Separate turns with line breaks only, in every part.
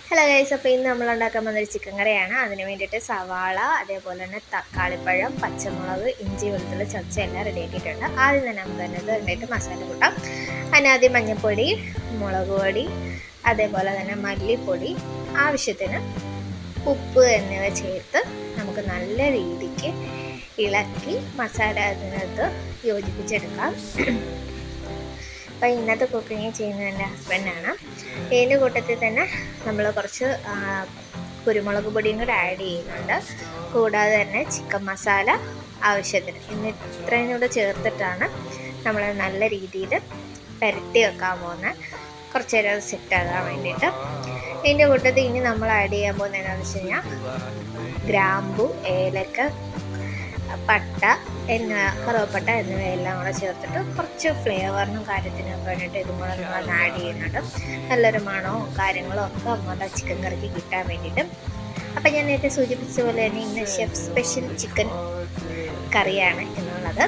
Hello guys, അപ്പോൾ ഇന്ന് നമ്മൾ ഉണ്ടാക്കാൻ പോകുന്നൊരു ചിക്കൻ കറിയാണ്. അതിന് വേണ്ടിയിട്ട് സവാള, അതേപോലെ തന്നെ തക്കാളിപ്പഴം, പച്ചമുളക്, ഇഞ്ചി, വെളുത്തുള്ളി ചതച്ച എല്ലാം റെഡി ആക്കിയിട്ടുണ്ട്. ആദ്യം തന്നെ നമുക്ക് തന്നെ ഇത് ഉണ്ടായിട്ട് മസാല കൂട്ടാം. അതിനാദ്യം മഞ്ഞൾപ്പൊടി, മുളക് പൊടി, അതേപോലെ തന്നെ മല്ലിപ്പൊടി, ആവശ്യത്തിന് ഉപ്പ് എന്നിവ ചേർത്ത് നമുക്ക് നല്ല രീതിക്ക് ഇളക്കി മസാല അതിനകത്ത് യോജിപ്പിച്ചെടുക്കാം. അപ്പോൾ ഇന്നത്തെ കുക്കിങ് ചെയ്യുന്നത് എൻ്റെ ഹസ്ബൻഡാണ്. ഇതിൻ്റെ കൂട്ടത്തിൽ തന്നെ നമ്മൾ കുറച്ച് കുരുമുളക് പൊടിയും കൂടെ ആഡ് ചെയ്യുന്നുണ്ട്. കൂടാതെ തന്നെ ചിക്കൻ മസാല ആവശ്യത്തിന് ഇത്രയും കൂടെ ചേർത്തിട്ടാണ് നമ്മൾ നല്ല രീതിയിൽ പുരട്ടി വെക്കാൻ പോകുന്നത്, കുറച്ച് നേരം സെറ്റാകാൻ വേണ്ടിയിട്ട്. ഇതിൻ്റെ കൂട്ടത്തിൽ ഇനി നമ്മൾ ആഡ് ചെയ്യാൻ പോകുന്നത് എന്താണെന്ന് വെച്ച് കഴിഞ്ഞാൽ ഗ്രാമ്പു, ഏലക്ക, പട്ട എന്നിവ, കറുവപ്പട്ട എന്നിവയെല്ലാം കൂടെ ചേർത്തിട്ട് കുറച്ച് ഫ്ലേവറിനും കാര്യത്തിനൊക്കെ വേണ്ടിയിട്ട് ഇതും കൂടെ നമ്മൾ ആഡ് ചെയ്യുന്നുണ്ട്. നല്ലൊരു മണവും കാര്യങ്ങളും ഒക്കെ നമ്മുടെ ചിക്കൻ കറിക്ക് കിട്ടാൻ വേണ്ടിയിട്ട്. അപ്പം ഞാൻ നേരത്തെ സൂചിപ്പിച്ച പോലെ തന്നെ ഇന്ന് ഷെഫ് സ്പെഷ്യൽ ചിക്കൻ കറിയാണ് എന്നുള്ളത്.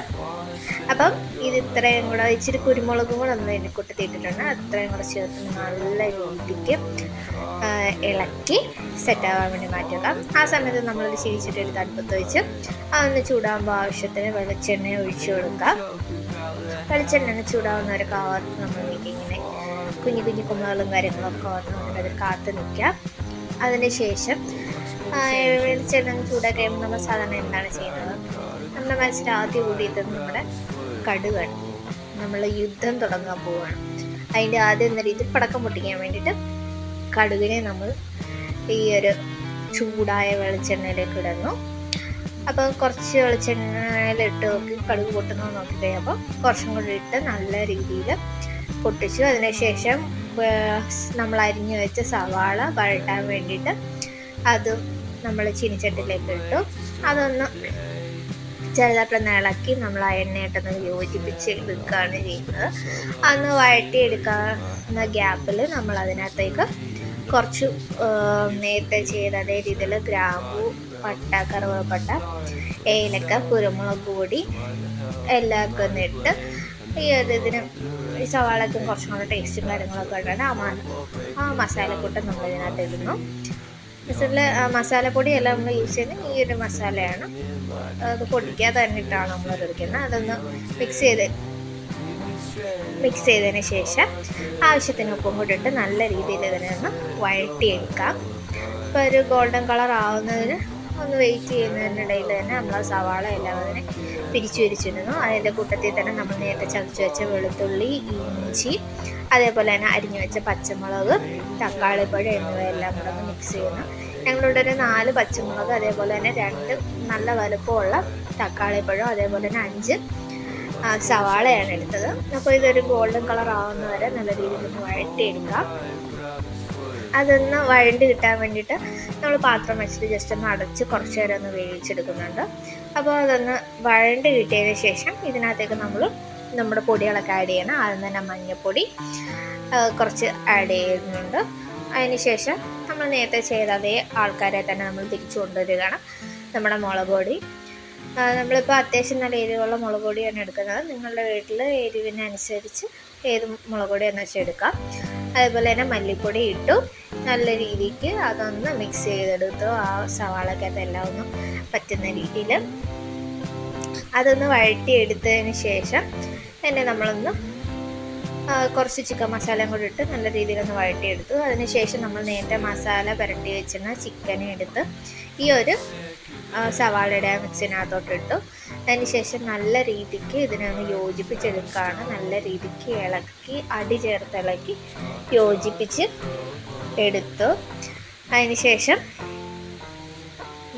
അപ്പം ഇത് ഇത്രയും കൂടെ ഇച്ചിരി കുരുമുളകും കൂടെ നമ്മൾ ഇതിനെ കൂട്ടത്തിയിട്ടിട്ടുണ്ട്. അത്രയും കൂടെ ചേർത്ത് നല്ല രീതിക്ക് ഇളക്കി സെറ്റാകാൻ വേണ്ടി മാറ്റി വെക്കാം. ആ സമയത്ത് നമ്മളത് ചീച്ചിട്ട് എടുത്ത് അടുപ്പത്ത് വെച്ച് അതൊന്ന് ചൂടാകുമ്പോൾ ആവശ്യത്തിന് വെളിച്ചെണ്ണ ഒഴിച്ചു കൊടുക്കാം. വെളിച്ചെണ്ണ ചൂടാവുന്ന ഒരു കാത്ത് നമ്മൾ ഇങ്ങനെ കുഞ്ഞു കുഞ്ഞു കുമ്പളകളും കാര്യങ്ങളൊക്കെ വന്ന് അത് കാത്ത് നിൽക്കാം. അതിന് ശേഷം വെളിച്ചെണ്ണ ചൂടാക്കി കഴിയുമ്പോൾ നമ്മൾ സാധാരണ എന്താണ് ചെയ്യുന്നത്, നമ്മുടെ മനസ്സിൽ ആദ്യം കൂടിയിട്ട് നമ്മുടെ കടുകാണ്. നമ്മൾ യുദ്ധം തുടങ്ങാൻ പോവുകയാണ്. അതിൻ്റെ ആദ്യം എന്ന രീതിയിൽ പടക്കം പൊട്ടിക്കാൻ വേണ്ടിയിട്ട് കടുകിനെ നമ്മൾ ഈ ഒരു ചൂടായ വെളിച്ചെണ്ണയിലേക്ക് ഇടുന്നു. അപ്പോൾ കുറച്ച് വെളിച്ചെണ്ണയിലിട്ട് നോക്കി കടുക് പൊട്ടുന്നത് നോക്കി കഴിയുമ്പോൾ കുറച്ചും കൂടി ഇട്ട് നല്ല രീതിയിൽ പൊട്ടിച്ചു. അതിനുശേഷം നമ്മൾ അരിഞ്ഞു വെച്ച സവാള വഴട്ടാൻ വേണ്ടിയിട്ട് അത് നമ്മൾ ചീനിച്ചട്ടിയിലേക്ക് ഇട്ടു. അതൊന്ന് ചെറുതായിട്ടൊന്ന് ഇളക്കി നമ്മൾ ആ എണ്ണയായിട്ടൊന്ന് യോജിപ്പിച്ച് എടുക്കുകയാണ് ചെയ്യുന്നത്. അന്ന് വഴറ്റിയെടുക്കാവുന്ന ഗ്യാപ്പിൽ നമ്മൾ അതിനകത്തേക്ക് കുറച്ച് നേരത്തെ ചെയ്ത അതേ രീതിയിൽ ഗ്രാമ്പു, പട്ട, കറുവപ്പട്ട, ഏലക്ക, കുരുമുളക് പൊടി എല്ലാവർക്കും ഒന്ന് ഇട്ട് ഇതിന് ഈ സവാളയ്ക്കും കുറച്ചും കൂടെ ടേസ്റ്റും കാര്യങ്ങളൊക്കെ ഇട്ടാണ് ആ മസാലക്കൂട്ടം നമ്മൾ ഇതിനകത്ത് ഇടുന്നു. മസാലപ്പൊടി എല്ലാം നമ്മൾ യൂസ് ചെയ്യുന്നത് ഈ ഒരു മസാലയാണ്. അത് പൊടിക്കാതെ തന്നെ ഇട്ടാണ് നമ്മൾ എടുക്കുന്നത്. അതൊന്ന് മിക്സ് ചെയ്തതിന് ശേഷം ആവശ്യത്തിന് ഉപ്പും കൂടി ഇട്ട് നല്ല രീതിയിൽ ഇതിനെ ഒന്ന് വഴറ്റിയെടുക്കാം. ഇപ്പോൾ ഒരു ഗോൾഡൻ കളർ ആവുന്നതിന് ഒന്ന് വെയിറ്റ് ചെയ്യുന്നതിനിടയിൽ തന്നെ നമ്മൾ സവാള എല്ലാം അതിനെ പിരിച്ചിടുന്നു. അതിൻ്റെ കൂട്ടത്തിൽ തന്നെ നമ്മൾ നേരത്തെ ചതച്ച് വെച്ച വെളുത്തുള്ളി, ഇഞ്ചി, അതേപോലെ തന്നെ അരിഞ്ഞു വെച്ച പച്ചമുളക്, തക്കാളിപ്പഴം എന്നിവയെല്ലാം കൂടെ ഒന്ന് മിക്സ് ചെയ്യുന്നു. ഞങ്ങളിവിടെ ഒരു 4 പച്ചമുളക്, അതേപോലെ തന്നെ 2 നല്ല വലുപ്പമുള്ള തക്കാളിപ്പഴം, അതേപോലെ തന്നെ 5 സവാളയാണ് എടുത്തത്. അപ്പോൾ ഇതൊരു ഗോൾഡൻ കളർ ആവുന്ന വരെ നല്ല രീതിയിൽ ഒന്ന് വഴറ്റിയെടുക്കാം. അതൊന്ന് വഴണ്ടി കിട്ടാൻ വേണ്ടിയിട്ട് നമ്മൾ പാത്രം വെച്ചിട്ട് ജസ്റ്റ് ഒന്ന് അടച്ച് കുറച്ച് നേരം ഒന്ന് വേവിച്ചെടുക്കുന്നുണ്ട്. അപ്പോൾ അതൊന്ന് വഴണ്ടി കിട്ടിയതിന് ശേഷം ഇതിനകത്തേക്ക് നമ്മൾ നമ്മുടെ പൊടികളൊക്കെ ആഡ് ചെയ്യണം. ആദ്യം തന്നെ മഞ്ഞൾപ്പൊടി കുറച്ച് ആഡ് ചെയ്യുന്നുണ്ട്. അതിന് ശേഷം നമ്മൾ നേരത്തെ ചെയ്ത അതേ ആൾക്കാരെ തന്നെ നമ്മൾ തിരിച്ചു കൊണ്ടുവരികയാണ്. നമ്മുടെ മുളക് പൊടി നമ്മളിപ്പോൾ അത്യാവശ്യം നല്ല എരിവുള്ള മുളക് പൊടിയാണ് എടുക്കുന്നത്. നിങ്ങളുടെ വീട്ടിൽ എരിവിനനുസരിച്ച് ഏത് മുളക് പൊടിയാണെന്ന് വെച്ചാൽ എടുക്കാം. അതേപോലെ തന്നെ മല്ലിപ്പൊടി ഇട്ടു നല്ല രീതിക്ക് അതൊന്ന് മിക്സ് ചെയ്തെടുത്തു. ആ സവാളക്കകത്ത് എല്ലാം ഒന്ന് പറ്റുന്ന രീതിയിൽ അതൊന്ന് വഴറ്റിയെടുത്തതിന് ശേഷം തന്നെ നമ്മളൊന്ന് കുറച്ച് ചിക്കൻ മസാലയും കൂടി ഇട്ട് നല്ല രീതിയിലൊന്ന് വഴറ്റിയെടുത്തു. അതിന് ശേഷം നമ്മൾ നേരത്തെ മസാല പുരട്ടി വെച്ചിരുന്ന ചിക്കനെ എടുത്ത് ഈ ഒരു സവാളയുടെ മിക്സിനകത്തോട്ട് ഇട്ടു. അതിന് ശേഷം നല്ല രീതിക്ക് ഇതിനെ ഒന്ന് യോജിപ്പിച്ചെടുക്കുകയാണ്. നല്ല രീതിക്ക് ഇളക്കി അടി ചേർത്ത് ഇളക്കി യോജിപ്പിച്ച് എടുത്തു. അതിന് ശേഷം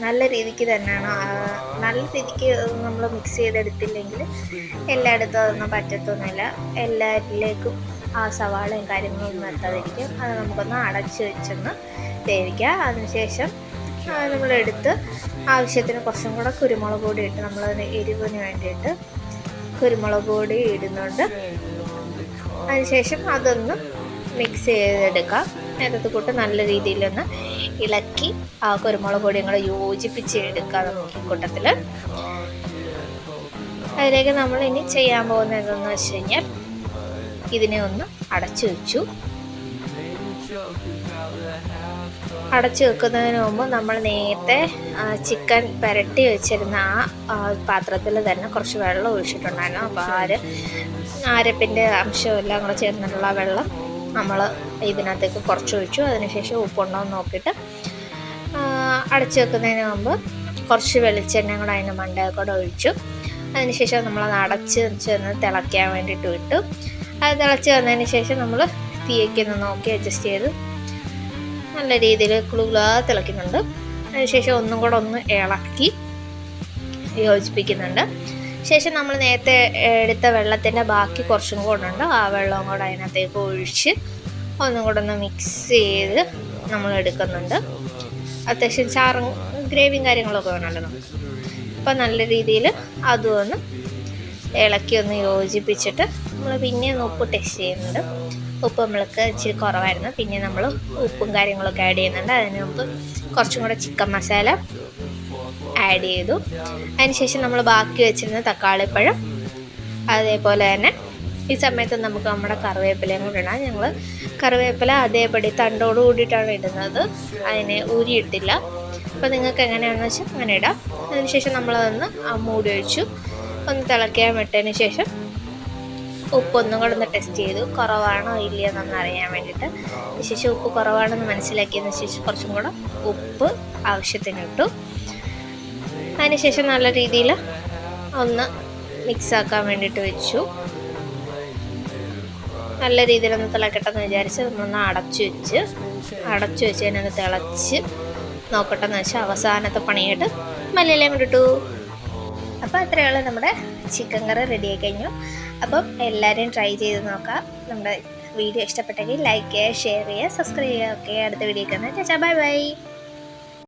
നല്ല രീതിക്ക് തന്നെയാണ്, നല്ല രീതിക്ക് നമ്മൾ മിക്സ് ചെയ്തെടുത്തില്ലെങ്കിൽ എല്ലായിടത്തും അതൊന്നും പറ്റത്തൊന്നുമില്ല. എല്ലാവരിലേക്കും ആ സവാളയും കാര്യങ്ങളൊന്നും എത്താതിരിക്കും. അത് നമുക്കൊന്ന് അടച്ച് വെച്ചൊന്ന് വേവിക്കാം. അതിനുശേഷം നമ്മളെടുത്ത് ആവശ്യത്തിന് കുറച്ചും കൂടെ കുരുമുളക് പൊടി ഇട്ട് നമ്മളതിന് എരിവിന് വേണ്ടിയിട്ട് കുരുമുളക് പൊടി ഇടുന്നുണ്ട്. അതിനുശേഷം അതൊന്ന് മിക്സ് ചെയ്തെടുക്കാം. നേരത്തെ കൂട്ട് നല്ല രീതിയിലൊന്ന് ഇളക്കി ആ കുരുമുളക് പൊടിയും കൂടെ യോജിപ്പിച്ച് എടുക്കാം നമുക്ക് ഈ കൂട്ടത്തിൽ. അതിലേക്ക് നമ്മൾ ഇനി ചെയ്യാൻ പോകുന്നത് എന്താണെന്ന് വെച്ച് കഴിഞ്ഞാൽ ഇതിനെ ഒന്ന് അടച്ചു വെച്ചു. അടച്ചു വെക്കുന്നതിന് മുമ്പ് നമ്മൾ നേരത്തെ ചിക്കൻ പുരട്ടി വെച്ചിരുന്ന ആ പാത്രത്തിൽ തന്നെ കുറച്ച് വെള്ളം ഒഴിച്ചിട്ടുണ്ടായിരുന്നു. അപ്പോൾ അരപ്പിൻ്റെ അംശമെല്ലാം കൂടെ ചേർന്നിട്ടുള്ള വെള്ളം നമ്മൾ ഇതിനകത്തേക്ക് കുറച്ച് ഒഴിച്ചു. അതിനുശേഷം ഉപ്പുണ്ടോ എന്ന് നോക്കിയിട്ട് അടച്ചു വെക്കുന്നതിന് മുമ്പ് കുറച്ച് വെളിച്ചെണ്ണ കൂടെ അതിൻ്റെ മണ്ടയിൽ കൂടെ ഒഴിച്ചു. അതിനുശേഷം നമ്മളത് അടച്ച് ചെന്ന് തിളയ്ക്കാൻ വേണ്ടിയിട്ട് വിട്ടു. അത് തിളച്ച് വന്നതിന് ശേഷം നമ്മൾ തീയൊക്കെ ഒന്ന് നോക്കി അഡ്ജസ്റ്റ് ചെയ്ത് നല്ല രീതിയിൽ കുളുകുലാ തിളയ്ക്കുന്നുണ്ട്. അതിനുശേഷം ഒന്നും കൂടെ ഒന്ന് ഇളക്കി യോജിപ്പിക്കുന്നുണ്ട്. ശേഷം നമ്മൾ നേരത്തെ എടുത്ത വെള്ളത്തിൻ്റെ ബാക്കി കുറച്ചും കൂടെ ഉണ്ട്. ആ വെള്ളവും കൂടെ അതിനകത്തേക്ക് ഒഴിച്ച് ഒന്നും കൂടെ ഒന്ന് മിക്സ് ചെയ്ത് നമ്മൾ എടുക്കുന്നുണ്ട്. അത്യാവശ്യം ചാറും ഗ്രേവിയും കാര്യങ്ങളൊക്കെ വേണമല്ലോ നമുക്ക്. അപ്പോൾ നല്ല രീതിയിൽ അതും ഒന്ന് ഇളക്കി ഒന്ന് യോജിപ്പിച്ചിട്ട് നമ്മൾ പിന്നെ ഒന്ന് ഉപ്പ് ടെസ്റ്റ് ചെയ്യുന്നുണ്ട്. ഉപ്പ് നമ്മൾക്ക് ഇച്ചിരി കുറവായിരുന്നു. പിന്നെ നമ്മൾ ഉപ്പും കാര്യങ്ങളൊക്കെ ആഡ് ചെയ്യുന്നുണ്ട്. അതിന് മുമ്പ് കുറച്ചും കൂടെ ചിക്കൻ മസാല ആഡ് ചെയ്തു. അതിനുശേഷം നമ്മൾ ബാക്കി വെച്ചിരുന്ന തക്കാളിപ്പഴം, അതേപോലെ തന്നെ ഈ സമയത്ത് നമുക്ക് നമ്മുടെ കറിവേപ്പിലയും കൂടെ ഇടാം. ഞങ്ങൾ കറിവേപ്പില അതേപടി തണ്ടോട് കൂടിയിട്ടാണ് ഇടുന്നത്, അതിനെ ഊരിയിട്ടില്ല. അപ്പോൾ നിങ്ങൾക്ക് എങ്ങനെയാണെന്ന് വെച്ചാൽ അങ്ങനെ ഇടാം. അതിനുശേഷം നമ്മളതൊന്ന് മൂടി ഒഴിച്ചു ഒന്ന് തിളയ്ക്കാൻ വിട്ടതിന് ശേഷം ഉപ്പൊന്നും കൂടെ ഒന്ന് ടെസ്റ്റ് ചെയ്തു, കുറവാണോ ഇല്ലയോ എന്നൊന്ന് അറിയാൻ വേണ്ടിയിട്ട്. അതിനുശേഷം ഉപ്പ് കുറവാണെന്ന് മനസ്സിലാക്കിയതിന് ശേഷം കുറച്ചും കൂടെ ഉപ്പ് ആവശ്യത്തിന് ഇട്ടു. അതിനുശേഷം നല്ല രീതിയിൽ ഒന്ന് മിക്സാക്കാൻ വേണ്ടിയിട്ട് വെച്ചു. നല്ല രീതിയിലൊന്ന് തിളക്കട്ടെന്ന് വിചാരിച്ച് നമ്മളൊന്ന് അടച്ചു വെച്ച് അതിനൊന്ന് തിളച്ച് നോക്കട്ടെന്ന് വെച്ചാൽ അവസാനത്തെ പണിയായിട്ട് മല്ലിയിലയും ഇട്ടു. അപ്പോൾ അത്രയുള്ള നമ്മുടെ ചിക്കൻ കറി റെഡിയായി കഴിഞ്ഞു. അപ്പം എല്ലാവരും ട്രൈ ചെയ്ത് നോക്കാം. നമ്മുടെ വീഡിയോ ഇഷ്ടപ്പെട്ടെങ്കിൽ ലൈക്ക് ചെയ്യുക, ഷെയർ ചെയ്യുക, സബ്സ്ക്രൈബ് ചെയ്യുക. ഓക്കെ, അടുത്ത വീഡിയോ കാണാം. Bye bye.